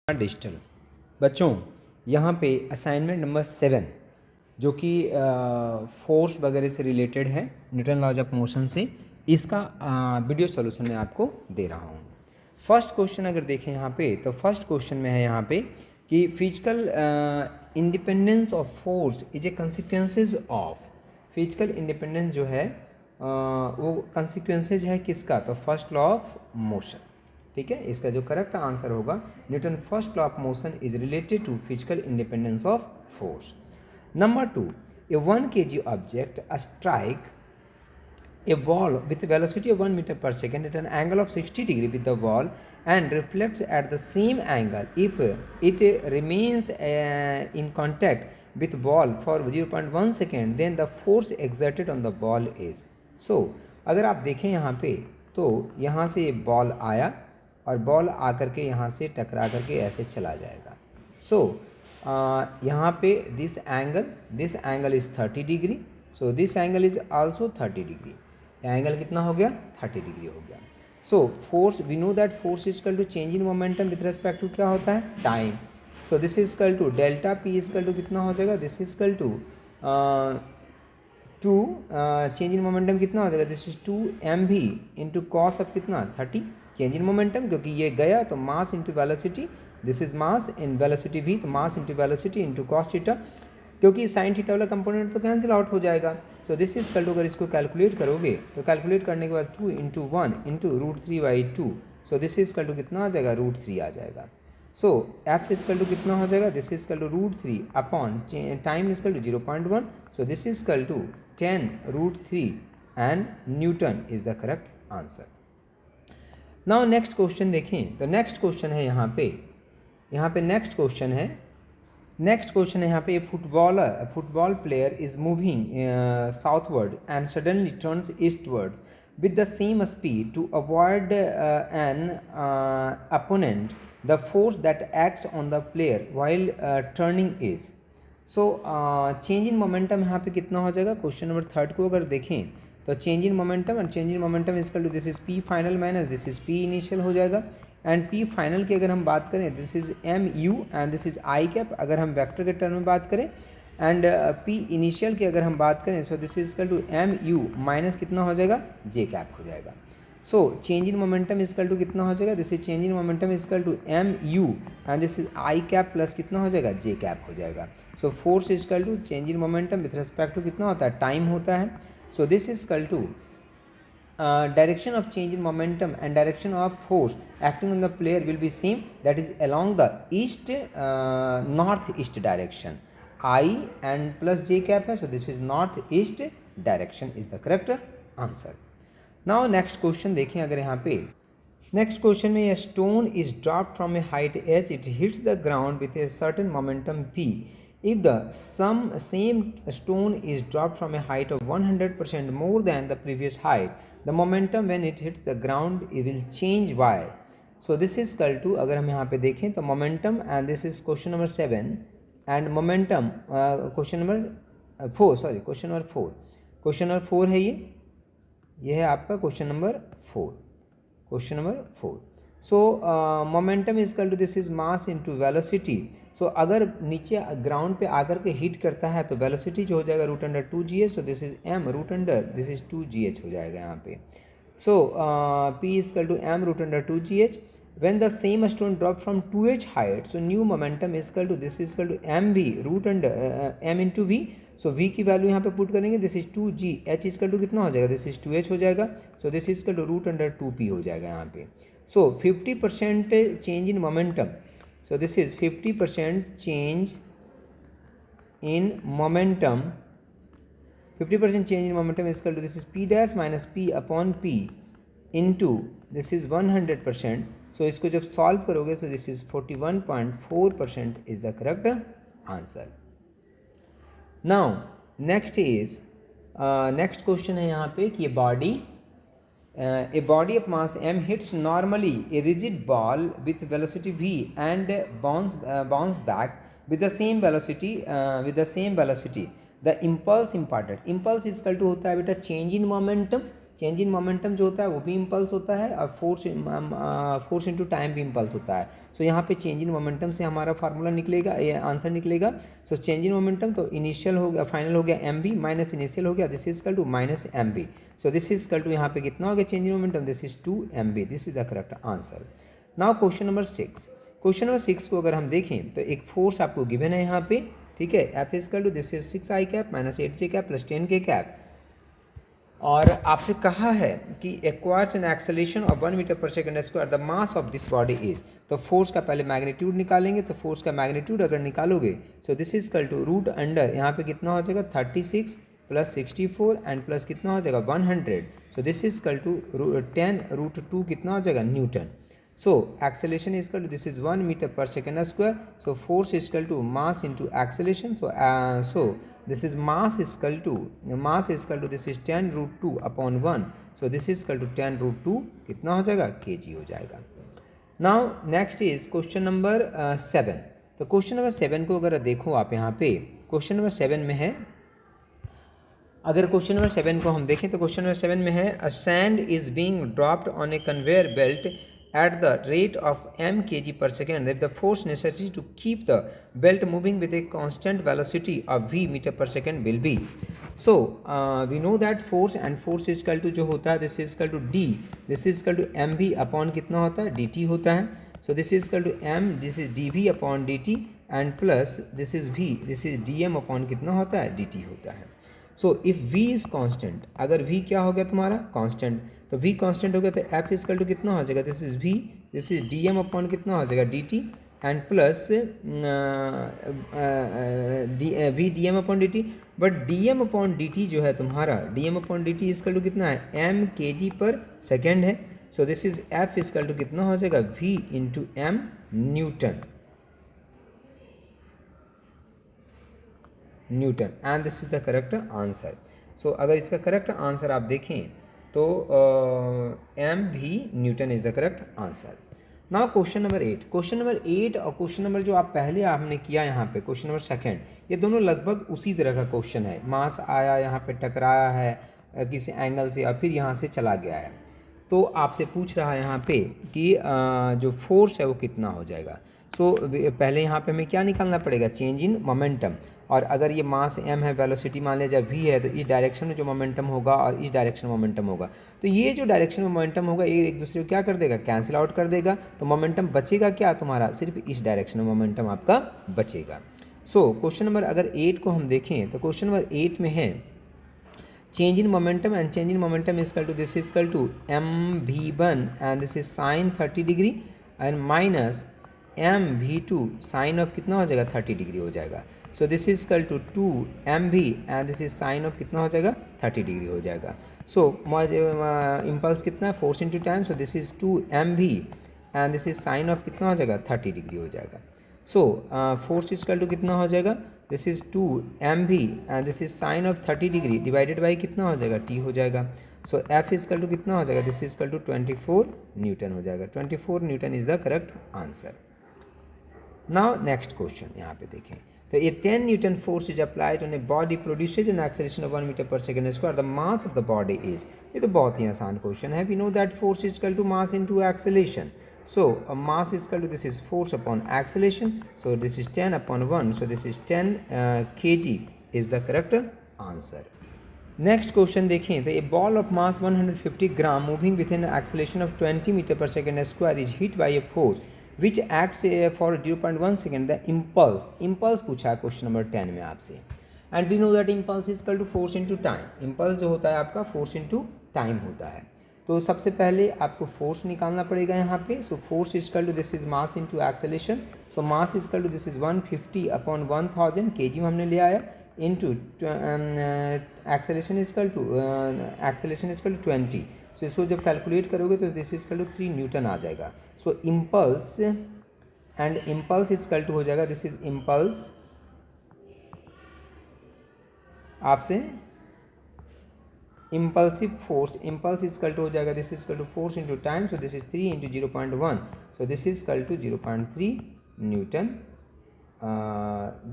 Digital बच्चों, यहाँ पे असाइनमेंट नंबर 7 जो कि फोर्स वगैरह से रिलेटेड है, न्यूटन लॉज ऑफ मोशन से, इसका वीडियो सॉल्यूशन मैं आपको दे रहा हूँ। फर्स्ट क्वेश्चन अगर देखें यहाँ पे, तो फर्स्ट क्वेश्चन में है यहाँ पे कि physical independence of force is a consequences of. Physical independence जो है वो कंसिक्वेंसेज है किसका? तो फर्स्ट लॉ ऑफ मोशन। ठीक है, इसका जो करेक्ट आंसर होगा, Newton first law of motion is related to physical independence of force. Number 2, a 1 kg object strike a ball with a velocity of 1 meter per second at an angle of 60 degree with the wall and reflects at the same angle if it remains in contact with ball for 0.1 second, then the force exerted on the ball is। so अगर आप देखें यहाँ पे, तो यहाँ से ball आया और बॉल आकर के यहाँ से टकरा करके ऐसे चला जाएगा। सो यहाँ पे this angle is 30 degree, so this angle is also 30 degree. Angle कितना हो गया? 30 डिग्री हो गया। So force, we know that force is equal to change in momentum with respect to क्या होता है? Time. So this is equal to delta P is equal to कितना हो जाएगा? This is equal to change in momentum कितना हो जाएगा? This is 2mv into cos of कितना? 30 चेंज इन मोमेंटम, क्योंकि ये गया तो mass into velocity, this is mass in velocity v, तो mass into velocity into cos theta, क्योंकि साइन थीटा वाला कंपोनेंट तो कैंसिल आउट हो जाएगा। So this is equal to, अगर इसको कैलकुलेट करोगे तो कैलकुलेट करने के बाद 2 into 1 into √3/2, so this is equal to कितना आ जाएगा? √3 आ जाएगा। So F is equal to कितना हो जाएगा? This is equal to √3 upon time is equal to 0.1, so this is equal to 10√3 and newton is the correct answer. Now next question देखें, तो नेक्स्ट क्वेश्चन है यहाँ पे नेक्स्ट क्वेश्चन है यहाँ पे, football player is moving southward and suddenly turns eastwards with the same speed to avoid an opponent, the force that acts on the player while turning is. So change in momentum यहाँ पे कितना हो जाएगा? Question number 3 को अगर देखें तो change in momentum and change in momentum is equal to this is P final minus this is P initial हो जाएगा। एंड पी फाइनल की अगर हम बात करें, this is M U and this is I cap, अगर हम vector के टर्म में बात करें। एंड पी इनिशियल की अगर हम बात करें, so this is equal to M U minus कितना हो जाएगा? जे कैप हो जाएगा। So change in momentum is equal to कितना हो जाएगा? This is change in momentum is equal to M U and this is I cap plus कितना हो जाएगा? जे कैप हो जाएगा। So force is equal to change in momentum with respect to कितना होता है? टाइम होता है। So this is equal to direction of change in momentum and direction of force acting on the player will be same, that is along the east northeast direction, I and plus j cap है, so this is northeast direction is the correct answer. Now next question देखें, अगर यहाँ पे next question में, a stone is dropped from a height h, it hits the ground with a certain momentum p. If the same stone is dropped from a height of 100% more than the previous height, the momentum when it hits the ground it will change y. So this is equal to, अगर हम यहाँ पे देखें तो momentum, and this is question number 7 and momentum question number 4 है, ये है आपका question number 4। So momentum is equal to this is mass into velocity. So अगर नीचे ग्राउंड पे आकर के हिट करता है तो वेलोसिटी जो हो जाएगा √2gh, so this is m this is 2gh हो जाएगा यहाँ पे। So p is equal to m √2gh when the same stone dropped from 2h height, so new momentum is equal to this is equal to mv m into v, so v की value यहाँ पे put करेंगे, this is 2g, h is equal to कितना हो जाएगा? This is 2h हो जाएगा, so this is equal to √2p हो जाएगा यहाँ पे। So 50% change in momentum, so this is 50% change in momentum, 50% change in momentum is equal to this is p dash minus p upon p into this is 100%। So इसको जब solve करोगे, सो this is 41.4% is the correct answer. Now next question है यहाँ पे कि a body of mass m hits normally a rigid ball with velocity v and bounce back with the same velocity, the impulse imparted, impulse is equal to होता है बेटा change in momentum change in momentum जो होता है वो भी impulse होता है और फोर्स इनटू टाइम भी इम्पल्स होता है। सो यहाँ पे चेंज इन मोमेंटम से हमारा फार्मूला निकलेगा, ये आंसर निकलेगा। सो चेंज इन मोमेंटम तो इनिशियल हो गया, फाइनल हो गया एम बी माइनस इनिशियल हो गया, this is equal to minus M B. So this is equal to यहाँ पे कितना हो गया change in momentum, this is 2 mb, this is the correct answer. Now question number 6, question number 6 को अगर हम देखें तो एक फोर्स आपको गिवन है यहाँ पे, ठीक है, F is equal to this is 6i cap minus 8j cap plus 10k cap, और आपसे कहा है कि acquires an acceleration of 1 metre पर second square the mass of this body is. तो फोर्स का पहले मैग्नीट्यूड निकालेंगे, तो फोर्स का मैग्नीट्यूड अगर निकालोगे so this is equal to root under यहाँ पे कितना हो जाएगा 36 प्लस 64 एंड प्लस कितना हो जाएगा 100। So this is equal to 10 root 2 कितना हो जाएगा newton. So acceleration is equal to this is 1 meter per second square. So force is equal to mass into acceleration. So this is mass is equal to this is 10 root 2 upon 1. So this is equal to 10 root 2 कितना हो जाएगा kg हो जाएगा। Now next is question number 7। तो question number 7 को अगर देखो आप यहाँ पे क्वेश्चन नंबर 7 में है, अगर क्वेश्चन नंबर 7 को हम देखें तो क्वेश्चन नंबर 7 में है अ sand is being dropped on A conveyor belt at the rate of m kg per second, that the force necessary to keep the belt moving with a constant velocity of v meter per second will be. So we know that force and force is equal to जो होता है this is equal to d, this is equal to mv upon कितना होता है dt होता है। So this is equal to m, this is dv upon dt and plus this is v, this is dm upon कितना होता है dt होता है। So if v is constant, अगर v क्या हो गया तुम्हारा कांस्टेंट, तो v कांस्टेंट हो गया तो f इक्वल टू कितना हो जाएगा this is v, this is dm upon कितना हो जाएगा dt and plus v dm upon dt। But dm upon dt जो है तुम्हारा dm upon dt equal to कितना है m kg पर सेकेंड है। So this is f equal to कितना हो जाएगा v into m newton and this is the correct answer. So अगर इसका करेक्ट आंसर आप देखें तो एम भी Newton is the correct answer. Now question number 8, question number 8 और क्वेश्चन नंबर जो आप पहले आपने किया यहाँ पे क्वेश्चन नंबर 2, ये दोनों लगभग उसी तरह का क्वेश्चन है। मास आया यहाँ पे टकराया है किसी एंगल से और फिर यहाँ से चला गया है, तो आपसे पूछ रहा है यहाँ पे कि जो फोर्स है वो कितना हो जाएगा। सो पहले यहाँ पे हमें क्या निकालना पड़ेगा चेंज इन मोमेंटम, और अगर ये मास m है वेलोसिटी मान लिया जब v है तो इस डायरेक्शन में जो मोमेंटम होगा और इस डायरेक्शन में मोमेंटम होगा, तो ये जो डायरेक्शन में मोमेंटम होगा ये एक दूसरे को क्या कर देगा कैंसिल आउट कर देगा, तो मोमेंटम बचेगा क्या तुम्हारा सिर्फ इस डायरेक्शन में मोमेंटम आपका बचेगा। सो क्वेश्चन नंबर अगर 8 को हम देखें तो क्वेश्चन नंबर 8 में है change in momentum and change in momentum is equal to this is equal to mv1 and this is sin 30 degree and minus mv2 sin of कितना हो जाएगा 30 डिग्री हो जाएगा। So this is equal to 2 mv and this is sine of कितना हो जाएगा 30 degree हो जाएगा। सो इम्पल्स कितना है force into time, so this is 2 mv and this is sine of कितना हो जाएगा 30 डिग्री हो जाएगा। सो फोर्स इक्वल टू कितना हो जाएगा this is 2 mv and this is sine of 30 degree divided by कितना हो जाएगा t हो जाएगा। सो f इक्वल टू कितना हो जाएगा this is equal to 24 newton हो जाएगा। 24 newton is the correct answer. Now next question यहाँ पे देखें तो ये 10 newton force is applied on a body produces an acceleration of 1 metre पर second square the mass of the body is. ये तो बहुत ही आसान क्वेश्चन है। We know that force is equal to mass into acceleration. So mass is equal to this is force upon acceleration. So this is 10 upon 1. So this is 10 kg is the correct answer. Next question देखें तो a ball of mass 150 gram moving with an acceleration of 20 meter per second square is hit by a force which acts for 0.1 second. The impulse पूछा है question number 10 में आपसे, and we know that impulse is equal to force into time. impulse जो होता है आपका force into time होता है। तो सबसे पहले आपको फोर्स निकालना पड़ेगा यहाँ पे। So force equal to this is mass into acceleration. So mass equal to this is 150 upon 1000 KG में हमने ले आया इनटू एक्सेलरेशन इक्वल टू 20। सो इसको जब कैलकुलेट करोगे तो दिस इक्वल टू 3 न्यूटन आ जाएगा। So impulse and impulse equal to हो जाएगा दिस इज इम्पल्स आपसे impulsive force, impulse equal to हो जाएगा this is equal to force into time. So this is 3 into 0.1। So this is equal to 0.3 newton.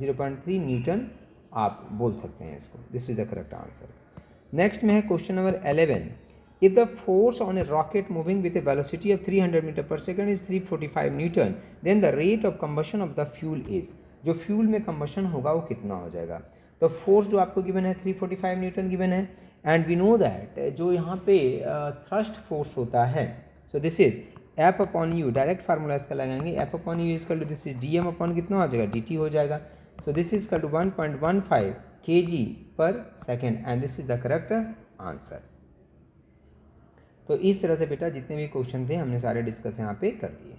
0.3 newton आप बोल सकते हैं इसको। This is the correct answer. Next में है question number 11। If the force on a rocket moving with a velocity of 300 metre पर second is 345 Newton, then the rate of combustion of the fuel is, जो fuel में combustion होगा वो कितना हो जाएगा। तो फोर्स जो आपको गिवन है 345 न्यूटन गिवन है, एंड वी नो दैट जो यहाँ पे थ्रस्ट फोर्स होता है, so this is F upon U, direct formula इसका लगाएंगे, F upon U is to this is D M upon कितना हो जाएगा, डी टी हो जाएगा। So this is to 1.15 kg पर second, and this is the correct answer. तो इस तरह से बेटा जितने भी क्वेश्चन थे हमने सारे डिस्कस यहाँ पे कर दिए।